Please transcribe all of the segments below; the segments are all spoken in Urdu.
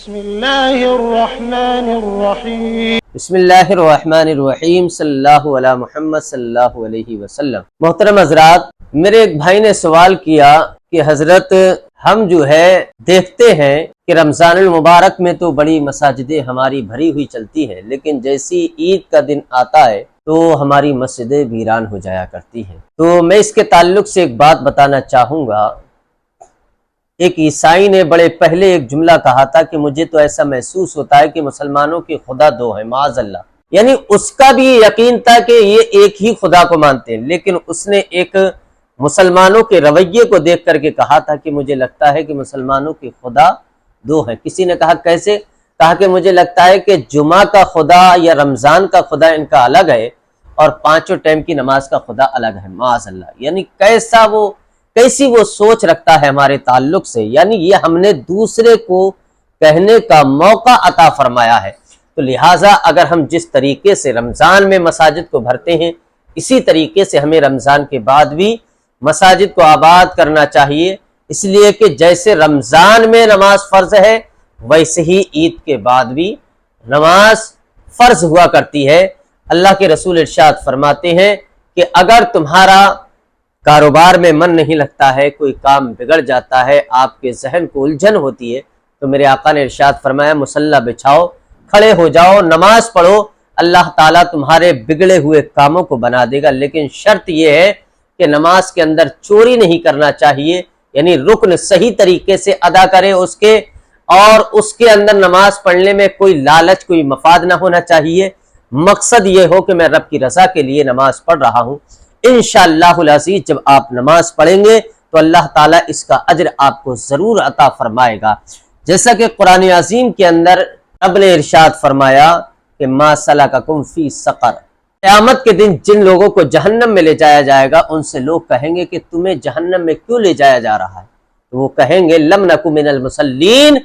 بسم اللہ الرحمن الرحیم بسم اللہ الرحمن الرحیم صلی اللہ علی محمد صلی اللہ علیہ وسلم۔ محترم حضرات، میرے ایک بھائی نے سوال کیا کہ حضرت ہم جو ہے دیکھتے ہیں کہ رمضان المبارک میں تو بڑی مساجدیں ہماری بھری ہوئی چلتی ہیں، لیکن جیسی عید کا دن آتا ہے تو ہماری مسجدیں ویران ہو جایا کرتی ہیں۔ تو میں اس کے تعلق سے ایک بات بتانا چاہوں گا۔ ایک عیسائی نے بڑے پہلے ایک جملہ کہا تھا کہ مجھے تو ایسا محسوس ہوتا ہے کہ مسلمانوں کی خدا دو ہیں، معاذ اللہ۔ یعنی اس کا بھی یقین تھا کہ یہ ایک ہی خدا کو مانتے ہیں، لیکن اس نے ایک مسلمانوں کے رویے کو دیکھ کر کے کہا تھا کہ مجھے لگتا ہے کہ مسلمانوں کی خدا دو ہیں۔ کسی نے کہا کیسے؟ کہا کہ مجھے لگتا ہے کہ جمعہ کا خدا یا رمضان کا خدا ان کا الگ ہے اور پانچوں ٹائم کی نماز کا خدا الگ ہے، معاذ اللہ۔ یعنی کیسی وہ سوچ رکھتا ہے ہمارے تعلق سے، یعنی یہ ہم نے دوسرے کو کہنے کا موقع عطا فرمایا ہے۔ تو لہٰذا اگر ہم جس طریقے سے رمضان میں مساجد کو بھرتے ہیں، اسی طریقے سے ہمیں رمضان کے بعد بھی مساجد کو آباد کرنا چاہیے، اس لیے کہ جیسے رمضان میں نماز فرض ہے ویسے ہی عید کے بعد بھی نماز فرض ہوا کرتی ہے۔ اللہ کے رسول ارشاد فرماتے ہیں کہ اگر تمہارا کاروبار میں من نہیں لگتا ہے، کوئی کام بگڑ جاتا ہے، آپ کے ذہن کو الجھن ہوتی ہے، تو میرے آقا نے ارشاد فرمایا مصلی بچھاؤ، کھڑے ہو جاؤ، نماز پڑھو، اللہ تعالیٰ تمہارے بگڑے ہوئے کاموں کو بنا دے گا۔ لیکن شرط یہ ہے کہ نماز کے اندر چوری نہیں کرنا چاہیے، یعنی رکن صحیح طریقے سے ادا کرے اس کے، اور اس کے اندر نماز پڑھنے میں کوئی لالچ، کوئی مفاد نہ ہونا چاہیے۔ مقصد یہ ہو کہ میں رب کی رضا کے لیے نماز پڑھ رہا ہوں۔ انشاءاللہ العزیز جب آپ نماز پڑھیں گے تو اللہ تعالیٰ اس کا اجر آپ کو ضرور عطا فرمائے گا۔ جیسا کہ قرآن عظیم کے اندر رب نے ارشاد فرمایا کہ ما سلککم فی سقر، قیامت کے دن جن لوگوں کو جہنم میں لے جایا جائے گا ان سے لوگ کہیں گے کہ تمہیں جہنم میں کیوں لے جایا جا رہا ہے؟ تو وہ کہیں گے لم نک من المصلین،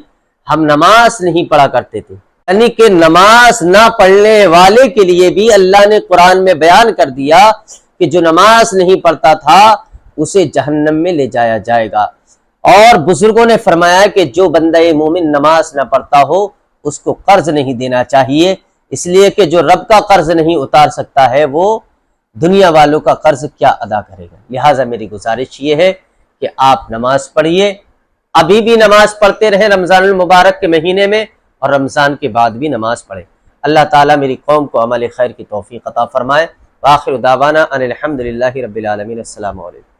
ہم نماز نہیں پڑھا کرتے تھے۔ یعنی کہ نماز نہ پڑھنے والے کے لیے بھی اللہ نے قرآن میں بیان کر دیا کہ جو نماز نہیں پڑھتا تھا اسے جہنم میں لے جایا جائے گا۔ اور بزرگوں نے فرمایا کہ جو بندہ مومن نماز نہ پڑھتا ہو اس کو قرض نہیں دینا چاہیے، اس لیے کہ جو رب کا قرض نہیں اتار سکتا ہے وہ دنیا والوں کا قرض کیا ادا کرے گا۔ لہٰذا میری گزارش یہ ہے کہ آپ نماز پڑھیے، ابھی بھی نماز پڑھتے رہیں رمضان المبارک کے مہینے میں، اور رمضان کے بعد بھی نماز پڑھیں۔ اللہ تعالیٰ میری قوم کو عمل خیر کی توفیق عطا فرمائے۔ وآخر دعوانا ان الحمدللہ رب العالمین۔ السلام علیکم۔